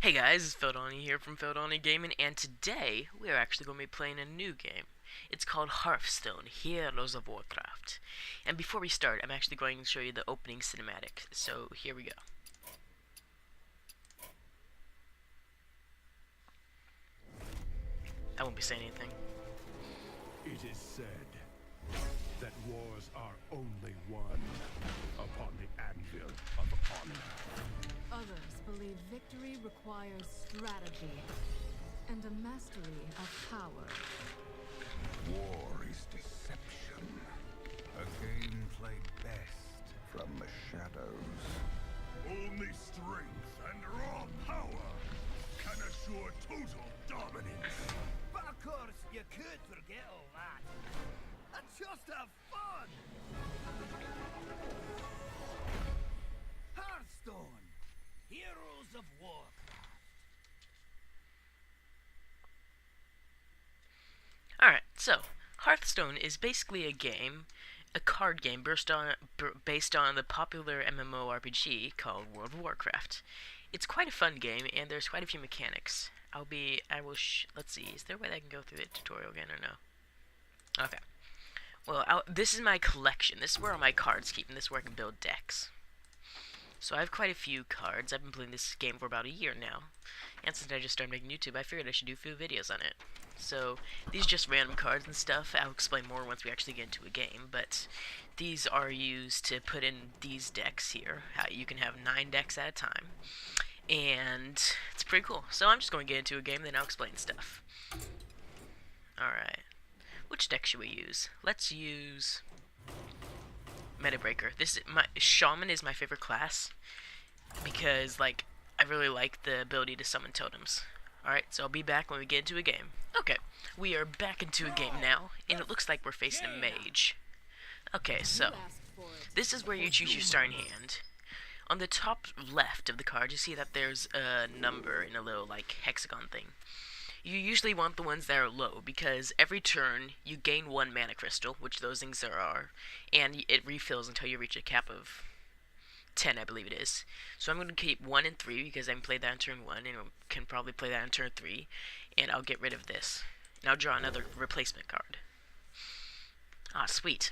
Hey guys, it's Feldoni here from Feldoni Gaming, and today we are actually going to be playing a new game. It's called Hearthstone, Heroes of Warcraft. And before we start, I'm actually going to show you the opening cinematic. So here we go. I won't be saying anything. It is said that wars are only won upon the anvil of honor. Others believe victory requires strategy and a mastery of power. War is deception. A game played best from the shadows. Only strength and raw power can assure total dominance. But of course, you could forget all that and just have fun! Hearthstone, Heroes of Warcraft. Alright, so Hearthstone is basically a card game based on the popular MMORPG called World of Warcraft. It's quite a fun game, and there's quite a few mechanics. Let's see, is there a way that I can go through the tutorial again or no? Okay. Well, this is my collection. This is where all my cards keep, and this is where I can build decks. So I have quite a few cards. I've been playing this game for about a year now. And since I just started making YouTube, I figured I should do a few videos on it. So these are just random cards and stuff. I'll explain more once we actually get into a game. But these are used to put in these decks here. How you can have 9 decks at a time. And it's pretty cool. So I'm just going to get into a game, then I'll explain stuff. Alright. Which deck should we use? Let's use Metabreaker. Shaman is my favorite class because I really like the ability to summon totems. Alright, so I'll be back when we get into a game. Okay, we are back into a game now, and it looks like we're facing a mage. Okay, so this is where you choose your starting hand. On the top left of the card, you see that there's a number in a little hexagon thing. You usually want the ones that are low, because every turn you gain 1 mana crystal, which those things there are, and it refills until you reach a cap of 10, I believe it is. So I'm going to keep 1 and 3, because I can play that on turn 1, and can probably play that on turn 3, and I'll get rid of this. And I'll draw another replacement card. Ah, sweet.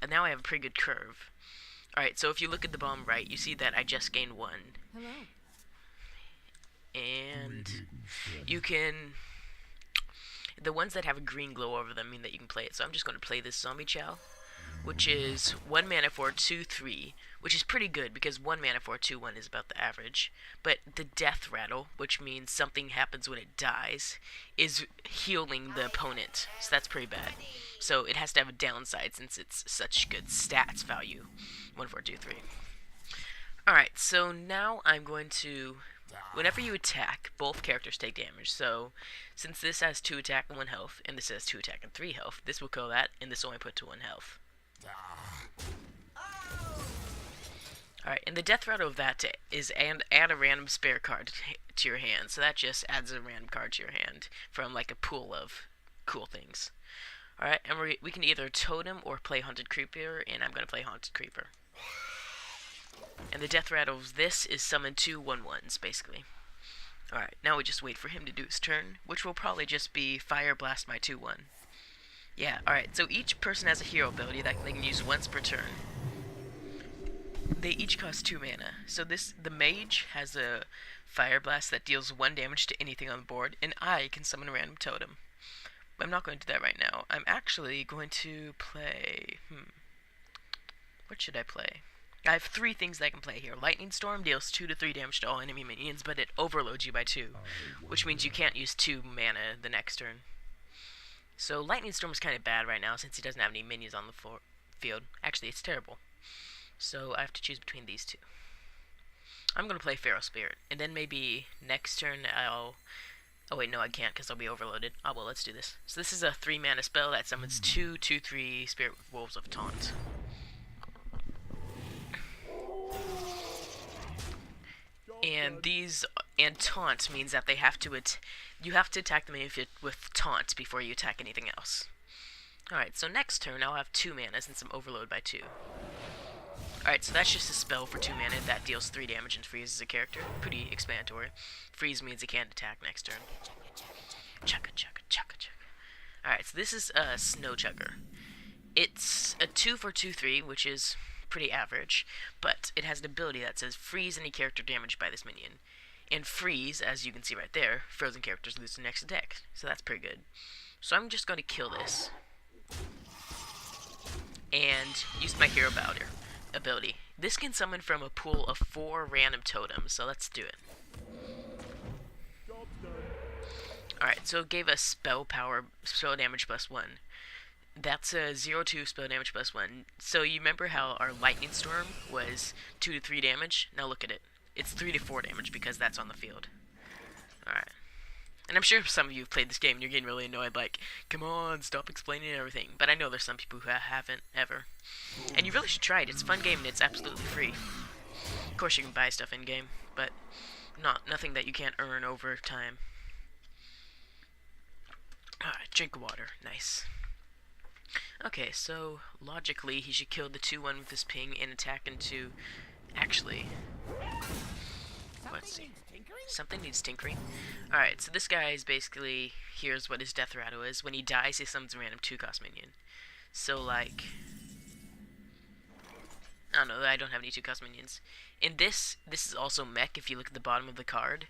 Now I have a pretty good curve. Alright, so if you look at the bottom right, you see that I just gained 1. Hello. And you can... The ones that have a green glow over them mean that you can play it. So I'm just going to play this Zombie Chow, which is 1 mana for 2/3, which is pretty good because 1 mana for 2/1 is about the average. But the Death Rattle, which means something happens when it dies, is healing the opponent. So that's pretty bad. So it has to have a downside since it's such good stats value. 1, 4, 2, 3. Alright, so now I'm going to... Whenever you attack, both characters take damage. So, since this has 2 attack and 1 health, and this has 2 attack and 3 health, this will kill that, and this only put to 1 health. Alright, and the death rattle of that is add a random spare card to your hand. So that just adds a random card to your hand from a pool of cool things. Alright, and we can either totem or play Haunted Creeper, and I'm going to play Haunted Creeper. And the death rattle of this is summon 2 1/1s, basically. Alright, now we just wait for him to do his turn, which will probably just be Fire Blast my 2/1. Yeah, alright, so each person has a hero ability that they can use once per turn. They each cost 2 mana. So the mage has a Fire Blast that deals 1 damage to anything on the board, and I can summon a random totem. But I'm not going to do that right now. I'm actually going to play... What should I play? I have 3 things that I can play here. Lightning Storm deals 2 to 3 damage to all enemy minions, but it overloads you by 2, which means you can't use 2 mana the next turn. So Lightning Storm is kind of bad right now since he doesn't have any minions on the field. Actually, it's terrible. So I have to choose between these 2. I'm going to play Feral Spirit, and then maybe next turn I'll... Oh wait, no I can't because I'll be overloaded. Oh well, let's do this. So this is a 3 mana spell that summons 2 2/3 Spirit Wolves of Taunt. And taunt means that you have to attack them with taunt before you attack anything else. Alright, so next turn I'll have 2 mana since I'm overloaded by 2. Alright, so that's just a spell for 2 mana that deals 3 damage and freezes a character. Pretty explanatory. Freeze means it can't attack next turn. Chugga chugga chugga chugga. Alright, so this is a Snow Chugger. It's a 2 for 2/3, which is pretty average, but it has an ability that says freeze any character damaged by this minion. And freeze, as you can see right there, frozen characters lose their next attack. So that's pretty good. So I'm just going to kill this. And use my hero ability. This can summon from a pool of 4 random totems, so let's do it. Alright, so it gave us spell damage +1. That's a 0-2 spell damage +1. So you remember how our lightning storm was 2 to 3 damage? Now look at it. It's 3 to 4 damage because that's on the field. Alright. And I'm sure some of you have played this game and you're getting really annoyed, like, come on, stop explaining everything. But I know there's some people who haven't, ever. And you really should try it. It's a fun game and it's absolutely free. Of course you can buy stuff in-game, but nothing that you can't earn over time. Alright, drink water. Nice. Okay, so logically he should kill the 2/1 with his ping and attack into... Actually... Let's see. Something needs tinkering. Alright, so this guy is basically... Here's what his death rattle is. When he dies, he summons a random 2-cost minion. So, like... I don't know, I don't have any 2-cost minions. In this is also mech if you look at the bottom of the card.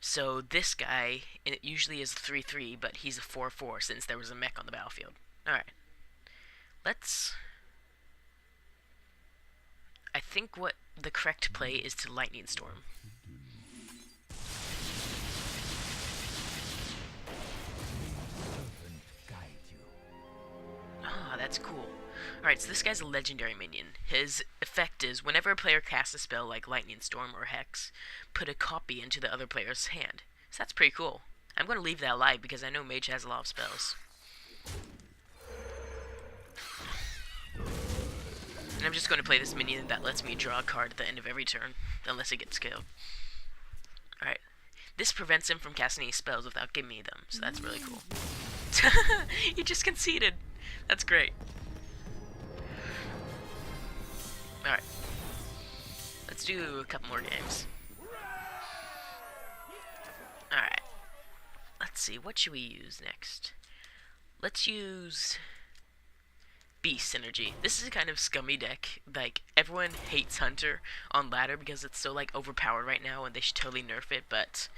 So this guy, and it usually is 3/3, but he's a 4/4 since there was a mech on the battlefield. Alright. I think what the correct play is to Lightning Storm. Ah, that's cool. Alright, so this guy's a legendary minion. His effect is, whenever a player casts a spell like Lightning Storm or Hex, put a copy into the other player's hand. So that's pretty cool. I'm going to leave that alive because I know Mage has a lot of spells. And I'm just going to play this minion that lets me draw a card at the end of every turn, unless it gets killed. Alright. This prevents him from casting any spells without giving me them, so that's really cool. He just conceded. That's great. Alright. Let's do a couple more games. Alright. Let's see, what should we use next? Let's use... Beast Synergy. This is a kind of scummy deck. Like, everyone hates Hunter on ladder because it's so, like, overpowered right now and they should totally nerf it, but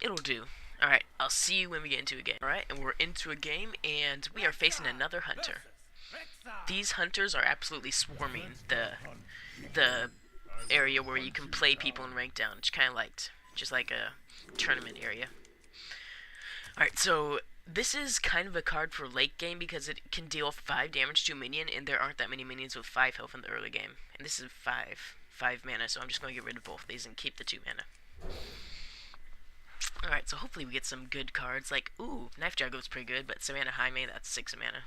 it'll do. Alright, I'll see you when we get into a game. Alright, and we're into a game, and we are facing another Hunter. These Hunters are absolutely swarming the area where you can play people in rank down. It's kind of like, just like a tournament area. Alright, so... This is kind of a card for late game because it can deal 5 damage to a minion, and there aren't that many minions with 5 health in the early game. And this is 5 mana, so I'm just going to get rid of both of these and keep the 2 mana. Alright, so hopefully we get some good cards, like, ooh, Knife Juggler's pretty good, but Savannah Jaime, that's 6 mana.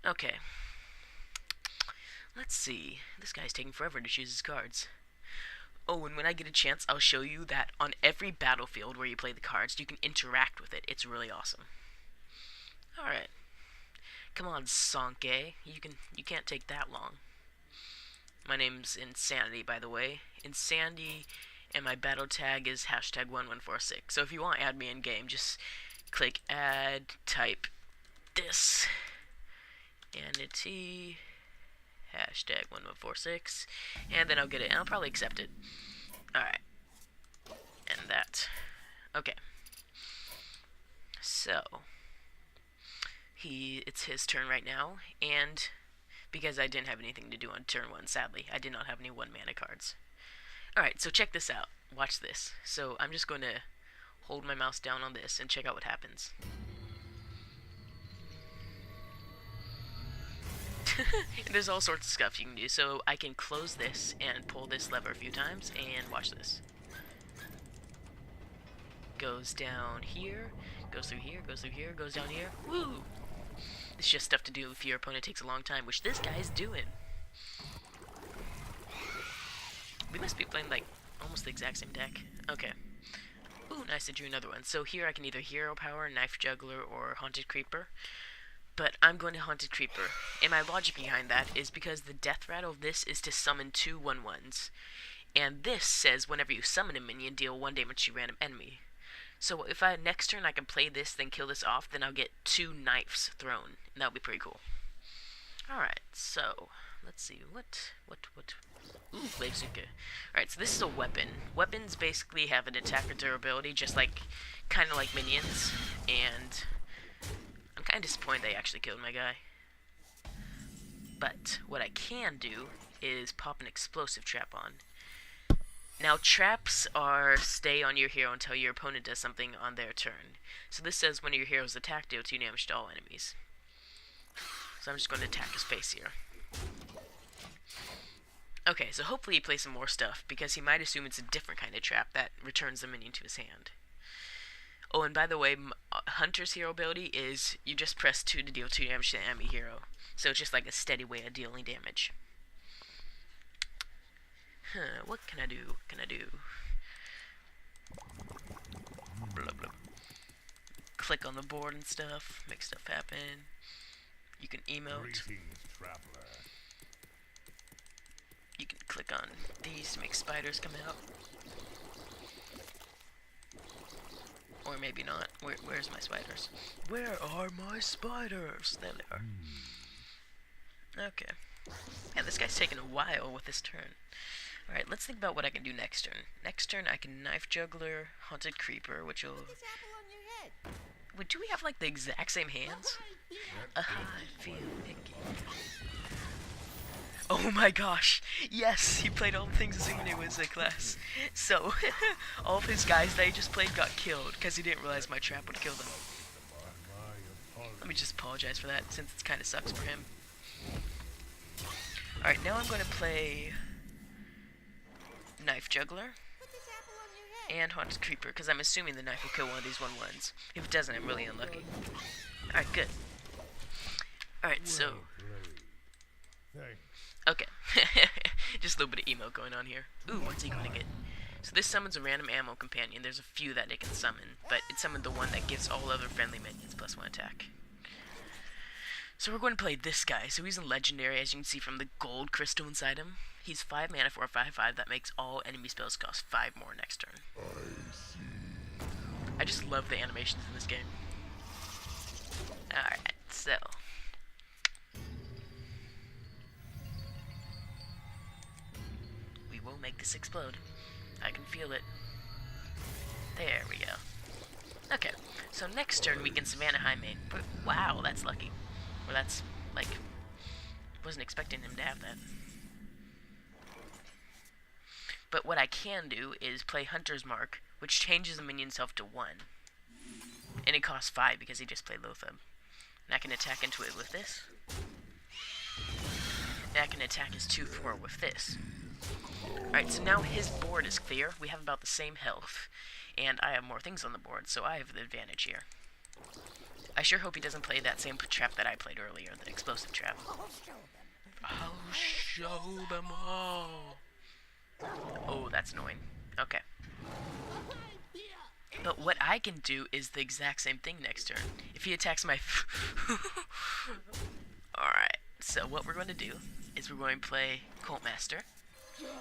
Okay. Let's see. This guy's taking forever to choose his cards. Oh, and when I get a chance, I'll show you that on every battlefield where you play the cards, you can interact with it. It's really awesome. Alright. Come on, Sonke. You can't take that long. My name's Insanity, by the way. Insanity, and my battle tag is #1146. So if you want to add me in game, just click add, type this, Insanity, #1146, and then I'll get it, and I'll probably accept it. Alright. And that. Okay. So, it's his turn right now, and because I didn't have anything to do on turn 1, sadly, I did not have any 1 mana cards. Alright, so check this out. Watch this. So, I'm just going to hold my mouse down on this and check out what happens. There's all sorts of stuff you can do. So I can close this and pull this lever a few times, and watch this. Goes down here, goes through here, goes through here, goes down here. Woo! It's just stuff to do if your opponent takes a long time, which this guy's doing. We must be playing, like, almost the exact same deck. Okay. Ooh, nice, I drew another one. So here I can either Hero Power, Knife Juggler, or Haunted Creeper. But I'm going to Haunted Creeper. And my logic behind that is because the death rattle of this is to summon 2 1/1s. And this says whenever you summon a minion, deal 1 damage to random enemy. So if next turn I can play this, then kill this off, then I'll get 2 knives thrown. And that would be pretty cool. Alright, so let's see. What? Ooh, Blazezuka. Alright, so this is a weapon. Weapons basically have an attack or durability, just like, kind of like minions. And I'm kind of disappointed they actually killed my guy. But what I can do is pop an explosive trap on. Now, traps are stay on your hero until your opponent does something on their turn. So this says when your hero's attack, deal 2 damage to all enemies. So I'm just going to attack his face here. Okay, so hopefully he plays some more stuff, because he might assume it's a different kind of trap that returns the minion to his hand. Oh, and by the way, Hunter's hero ability is you just press 2 to deal 2 damage to the enemy hero. So it's just like a steady way of dealing damage. What can I do? Blah, blah. Click on the board and stuff, make stuff happen. You can emote. Greetings, traveler. You can click on these to make spiders come out. Or maybe not. Where's my spiders? Where are my spiders? There they are. Okay. Yeah, this guy's taking a while with his turn. Alright, let's think about what I can do next turn. Next turn, I can Knife Juggler, Haunted Creeper, which will... Wait, do we have, like, the exact same hands? I feel icky. Oh my gosh! Yes! He played all the things as when he was in class. So, all of his guys that he just played got killed, because he didn't realize my trap would kill them. Let me just apologize for that, since it kind of sucks for him. Alright, now I'm going to play... Knife Juggler and Haunted Creeper, because I'm assuming the knife will kill one of these 1/1s. If it doesn't, I'm really unlucky. Alright, good. Alright, so... Okay. Just a little bit of emo going on here. Ooh, what's he gonna get? So this summons a random ammo companion. There's a few that it can summon, but it summoned the one that gives all other friendly minions +1 attack. So we're going to play this guy. So he's a legendary, as you can see from the gold crystal inside him. He's 5 mana for a 5/5 that makes all enemy spells cost 5 more next turn. I just love the animations in this game. Alright, so... we will make this explode. I can feel it. There we go. Okay, so next turn we can Savannah Highmane. But wow, that's lucky. Or that's, like... wasn't expecting him to have that. But what I can do is play Hunter's Mark, which changes the minion's health to 1. And it costs 5 because he just played Lothab. And I can attack into it with this. And I can attack his 2/4 with this. Alright, so now his board is clear. We have about the same health. And I have more things on the board, so I have the advantage here. I sure hope he doesn't play that same trap that I played earlier, the explosive trap. I'll show them all. Oh, that's annoying. Okay. But what I can do is the exact same thing next turn. If he attacks my... Alright, so what we're going to do is we're going to play Cult Master,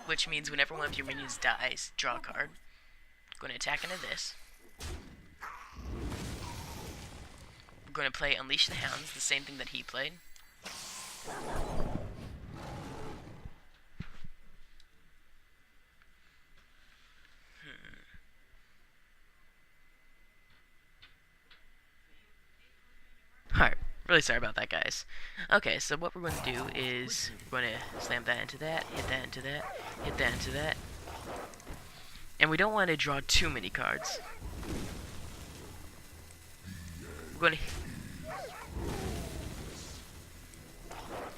which means whenever one of your minions dies, draw a card. Going to attack into this. We're going to play Unleash the Hounds, the same thing that he played. Alright, really sorry about that, guys. Okay, so what we're going to do is we're going to slam that into that, hit that into that, hit that into that. And we don't want to draw too many cards. We're going to...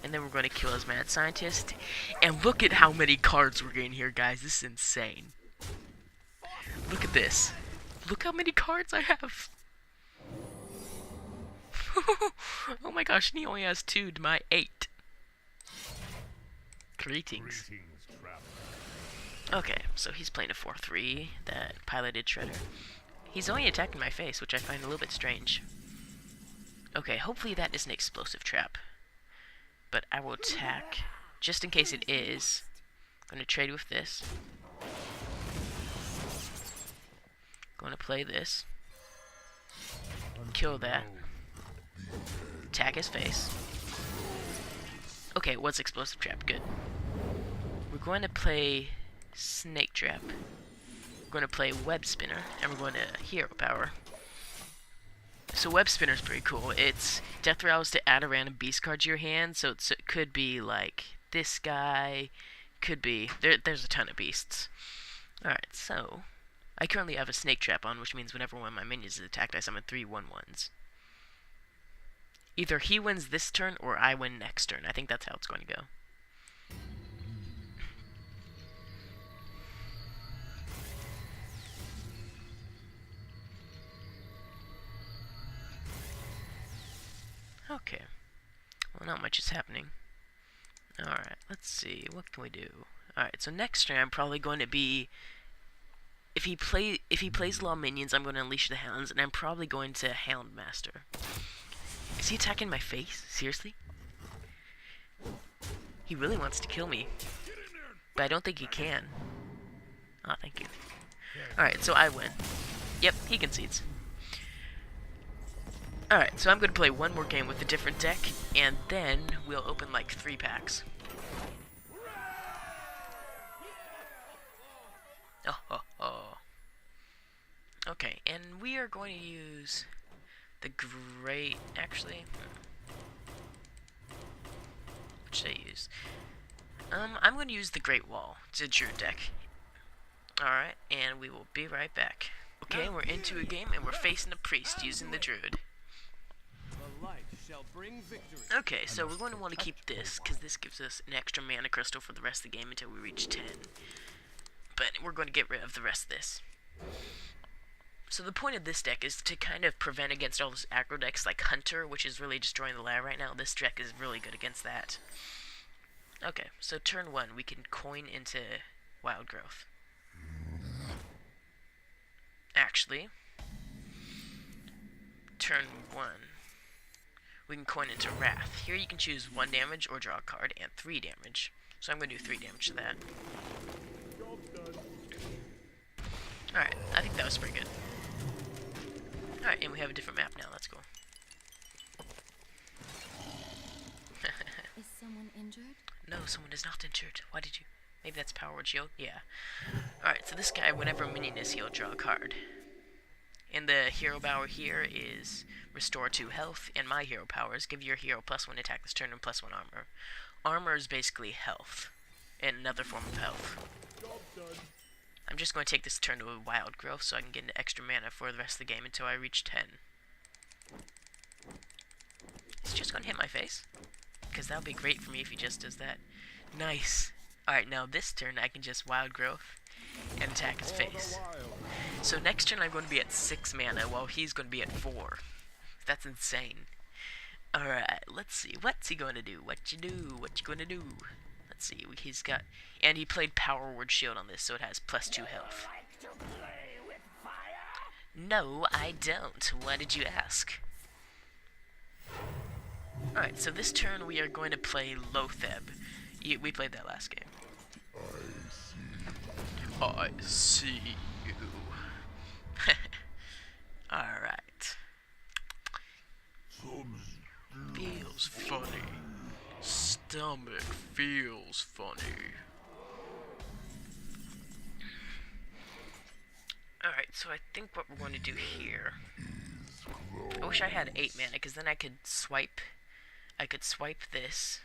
and then we're going to kill his Mad Scientist. And look at how many cards we're getting here, guys. This is insane. Look at this. Look how many cards I have. Oh my gosh, and he only has 2 to my 8. Greetings. Okay, so he's playing a 4/3, that piloted Shredder. He's only attacking my face, which I find a little bit strange. Okay, hopefully that is an explosive trap. But I will attack, just in case it is. I'm going to trade with this. Going to play this. Kill that. Attack his face. Okay, it was explosive trap. Good. We're going to play snake trap. We're going to play web spinner, and we're going to hero power. So web spinner is pretty cool. It's death rouse to add a random beast card to your hand. So it could be like this guy. Could be there's a ton of beasts. All right, so I currently have a snake trap on, which means whenever one of my minions is attacked, I summon 3 1/1s. Either he wins this turn or I win next turn. I think that's how it's going to go. Okay. Well, not much is happening. Alright, let's see. What can we do? Alright, so next turn I'm probably going to be... If he plays a lot of minions, I'm going to Unleash the Hounds, and I'm probably going to Hound Master. Is he attacking my face? Seriously? He really wants to kill me. But I don't think he can. Oh, thank you. Alright, so I win. Yep, he concedes. Alright, so I'm going to play one more game with a different deck, and then we'll open like 3 packs. Okay, and we are going to use the great... Actually... What should I use? I'm going to use the Great Wall. It's a Druid deck. Alright, and we will be right back. Okay, we're into a game, and we're facing a priest using the Druid. Okay, so we're going to want to keep this, because this gives us an extra mana crystal for the rest of the game until we reach 10. But we're going to get rid of the rest of this. So the point of this deck is to kind of prevent against all those aggro decks like Hunter, which is really destroying the ladder right now. This deck is really good against that. Okay, so turn 1, we can coin into Wild Growth. Actually, turn 1, we can coin into Wrath. Here you can choose 1 damage or draw a card and 3 damage. So I'm going to do 3 damage to that. Alright, I think that was pretty good. Alright, and we have a different map now. That's cool. Is someone injured? No, someone is not injured. Why did you? Maybe that's Power Word Shield? Yeah. Alright, so this guy, whenever a minion is healed, draw a card. And the hero power here is Restore 2 health, and my hero power is give your hero +1 attack this turn and +1 armor. Armor is basically health, and another form of health. I'm just going to take this turn to a Wild Growth so I can get an extra mana for the rest of the game until I reach 10. He's just going to hit my face? Because that would be great for me if he just does that. Nice. Alright, now this turn I can just Wild Growth and attack his face. So next turn I'm going to be at 6 mana while he's going to be at 4. That's insane. Alright, let's see. What's he going to do? What you do? What you going to do? Let's see. He's got... And he played Power Word Shield on this, so it has +2 health. No, I don't. Why did you ask? Alright, so this turn we are going to play Lotheb. We played that last game. I see you. Alright. Feels funny. Stomach feels funny. Alright, so I think what we're going to do here... I wish I had 8 mana, because then I could swipe this,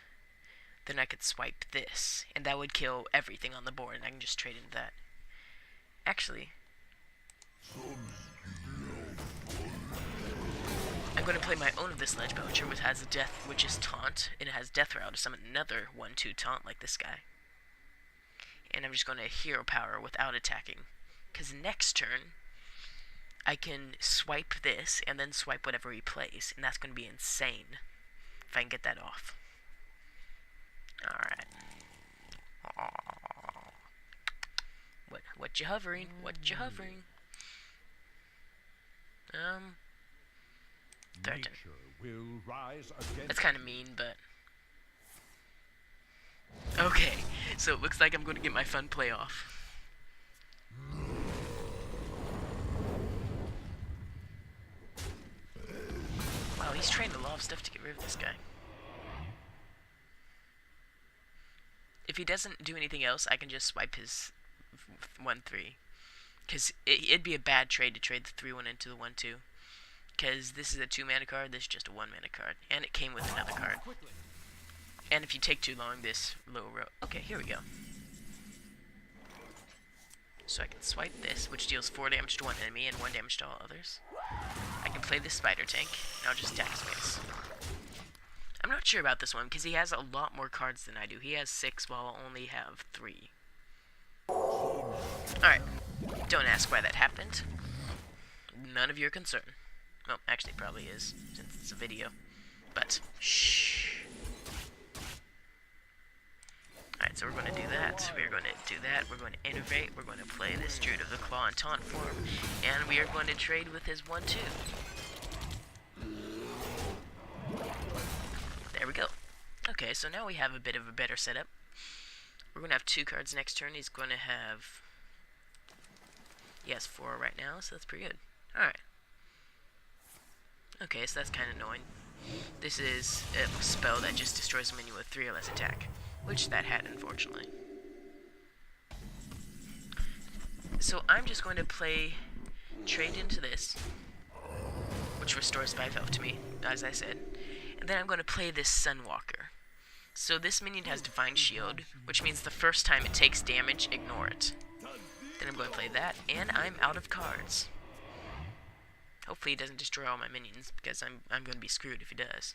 then I could swipe this, and that would kill everything on the board, and I can just trade into that. Actually, I'm going to play my own of this Ledge Belcher, which is Taunt, and it has Death Rattle to summon another 1/2 Taunt like this guy. And I'm just going to Hero Power without attacking, because next turn, I can swipe this, and then swipe whatever he plays, and that's going to be insane, if I can get that off. Alright. What you hovering? What you hovering? Third turn. will rise against That's kind of mean, but... Okay, so it looks like I'm going to get my fun play off. Wow, he's trained a lot of stuff to get rid of this guy. If he doesn't do anything else, I can just swipe his 1-3. Because it'd be a bad trade to trade the 3-1 into the 1-2. Because this is a 2-mana card, this is just a 1-mana card. And it came with another card. And if you take too long, this low row... Okay, here we go. So I can swipe this, which deals 4 damage to one enemy and 1 damage to all others. I can play this spider tank, and I'll just attack space. I'm not sure about this one, because he has a lot more cards than I do. He has 6, while I only have 3. Alright. Don't ask why that happened. None of your concern. Well, actually, it probably is, since it's a video. But, shh. Alright, so we're going to do that. We're going to do that. We're going to innovate. We're going to play this Druid of the Claw in taunt form. And we are going to trade with his 1-2. There we go. Okay, so now we have a bit of a better setup. We're going to have 2 cards next turn. He's going to have... He has 4 right now, so that's pretty good. Alright. Okay, so that's kind of annoying. This is a spell that just destroys a minion with 3 or less attack. Which that had, unfortunately. So I'm just going to play... Trade into this. Which restores 5 health to me, as I said. And then I'm going to play this Sunwalker. So this minion has Divine Shield, which means the first time it takes damage, ignore it. Then I'm going to play that, and I'm out of cards. Hopefully he doesn't destroy all my minions, because I'm going to be screwed if he does.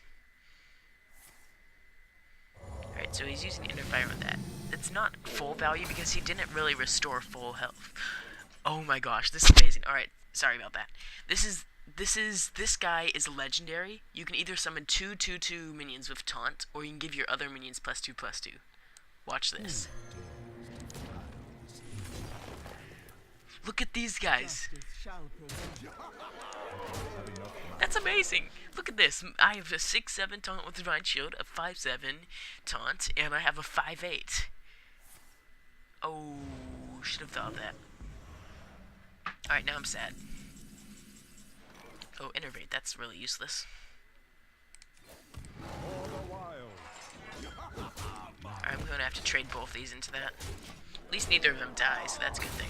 Alright, so he's using Inner Fire on that. It's not full value, because he didn't really restore full health. Oh my gosh, this is amazing. Alright, sorry about that. This guy is legendary. You can either summon 2/2/2 minions with taunt, or you can give your other minions +2/+2. Watch this. Look at these guys. That's amazing. Look at this. I have a 6/7 taunt with Divine Shield, a 5/7 taunt, and I have a 5/8. Oh, should have thought of that. Alright, now I'm sad. Oh, Innervate, that's really useless. I'm going to have to trade both these into that. At least neither of them die, so that's a good thing.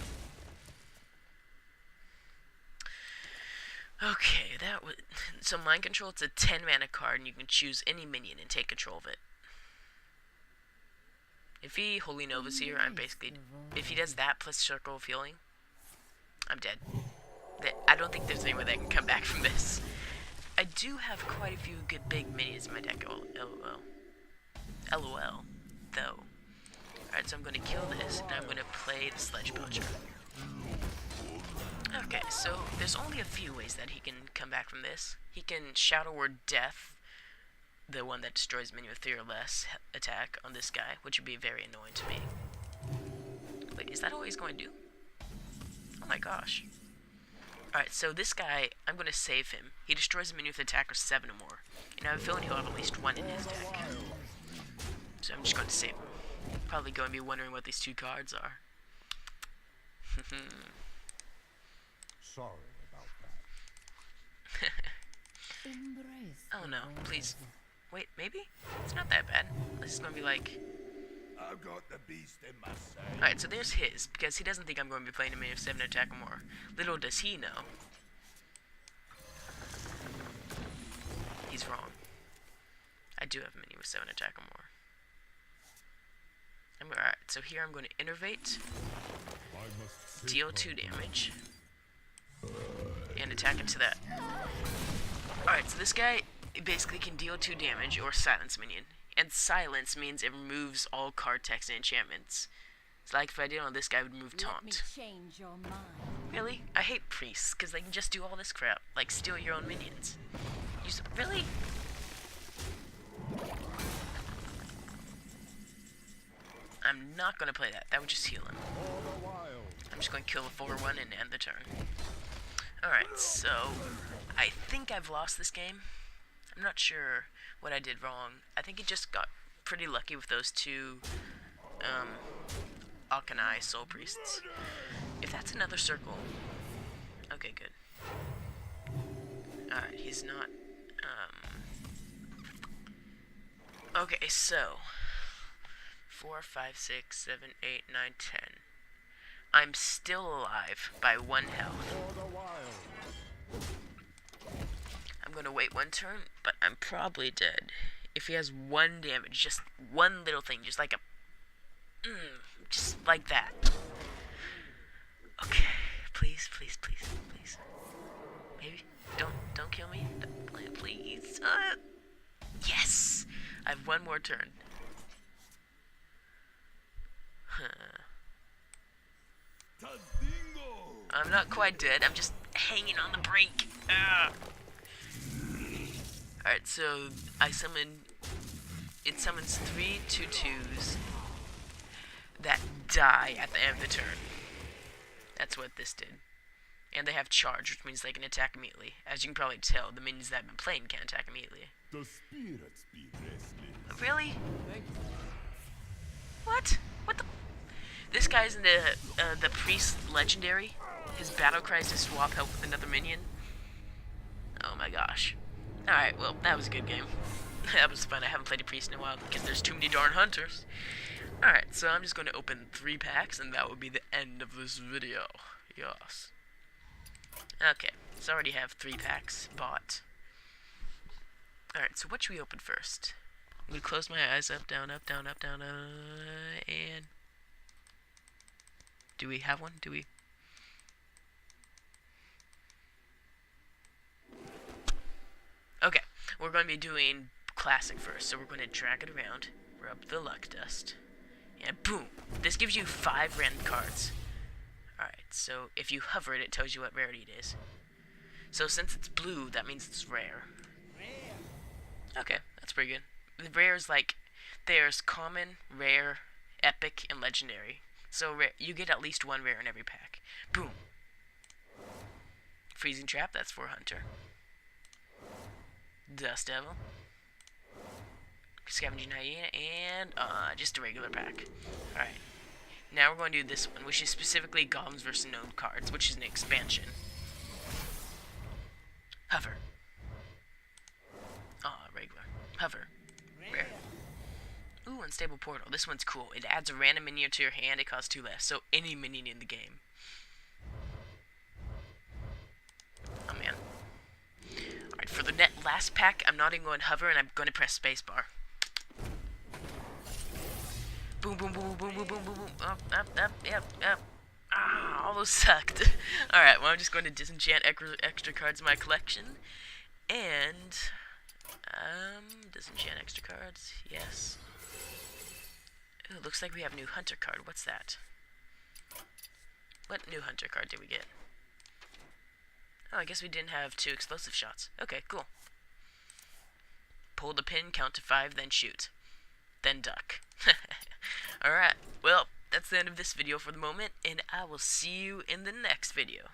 Okay, that was... So Mind Control, it's a 10 mana card, and you can choose any minion and take control of it. If he Holy Nova's here, I'm basically... If he does that plus Circle of Healing, I'm dead. I don't think there's any way that can come back from this. I do have quite a few good big minions in my deck, LOL. LOL, though. Alright, so I'm going to kill this, and I'm going to play the Sledge Belcher. Okay, so there's only a few ways that he can come back from this. He can Shadow Word Death, the one that destroys minion with 3 or less attack on this guy, which would be very annoying to me. Wait, is that all he's going to do? Oh my gosh. Alright, so this guy, I'm going to save him. He destroys a minion with attack of 7 or more. And I have a feeling he'll have at least 1 in his deck. So I'm just going to save him. Probably going to be wondering what these 2 cards are. Sorry about that. Oh no, please. Wait, maybe? It's not that bad. This is going to be like... I've got the beast in my sight. Alright, so there's his, because he doesn't think I'm going to be playing a minion of 7 attack or more. Little does he know. He's wrong. I do have a minion with 7 attack or more. Alright, so here I'm going to Innervate, deal 2 damage, and attack into that. Alright, so this guy basically can deal 2 damage or silence minion. And silence means it removes all card text and enchantments. It's like if I did on this guy, it would remove taunt. Really? I hate priests, because they can just do all this crap, like steal your own minions. Really? I'm not going to play that. That would just heal him. I'm just going to kill the 4-1 and end the turn. Alright, so I think I've lost this game. I'm not sure what I did wrong. I think he just got pretty lucky with those two Akanai Soul Priests. If that's another circle. Okay, good. Alright, he's not. Okay, so 4, 5, 6, 7, 8, 9, 10. I'm still alive by 1 health. I'm gonna wait 1 turn, but I'm probably dead. If he has 1 damage, just 1 little thing, just like a... just like that. Okay, please, please, please, please. Maybe? Don't kill me. Please. Yes! I have 1 more turn. I'm not quite dead. I'm just hanging on the brink. Alright, so I summon... It summons 3 2/2s that die at the end of the turn. That's what this did. And they have charge, which means they can attack immediately. As you can probably tell, the minions that have been playing can't attack immediately. The spirits be restless. Really? What? What the? This guy's in the priest legendary. His battle cries to swap help with another minion. Oh my gosh. Alright, well, that was a good game. That was fun. I haven't played a priest in a while because there's too many darn hunters. Alright, so I'm just going to open 3 packs and that will be the end of this video. Yes. Okay, so I already have 3 packs bought. Alright, so what should we open first? I'm going to close my eyes. Up, down, up, down, up, down, and... Do we have one? Do we? Okay, we're going to be doing classic first. So we're going to drag it around, rub the luck dust, and boom! This gives you 5 random cards. Alright, so if you hover it, it tells you what rarity it is. So since it's blue, that means it's rare. Okay, that's pretty good. The rare is like, there's common, rare, epic, and legendary. So you get at least 1 rare in every pack. Boom! Freezing Trap, that's for Hunter. Dust Devil. Scavenging Hyena, and just a regular pack. Alright. Now we're going to do this one, which is specifically Goblins vs. Gnome cards, which is an expansion. Hover. Regular. Hover. Rare. Ooh, Unstable Portal. This one's cool. It adds a random minion to your hand. It costs 2 less, so any minion in the game. Oh, man. Alright, for the last pack, I'm not even going to hover, and I'm going to press spacebar. Boom, boom, boom, boom, boom, boom, boom, boom. Up, yep. All those sucked. Alright, well, I'm just going to disenchant extra cards in my collection. And... disenchant extra cards. Yes. Ooh, looks like we have a new Hunter card. What's that? What new Hunter card did we get? Oh, I guess we didn't have 2 explosive shots. Okay, cool. Pull the pin, count to 5, then shoot. Then duck. Alright, well, that's the end of this video for the moment, and I will see you in the next video.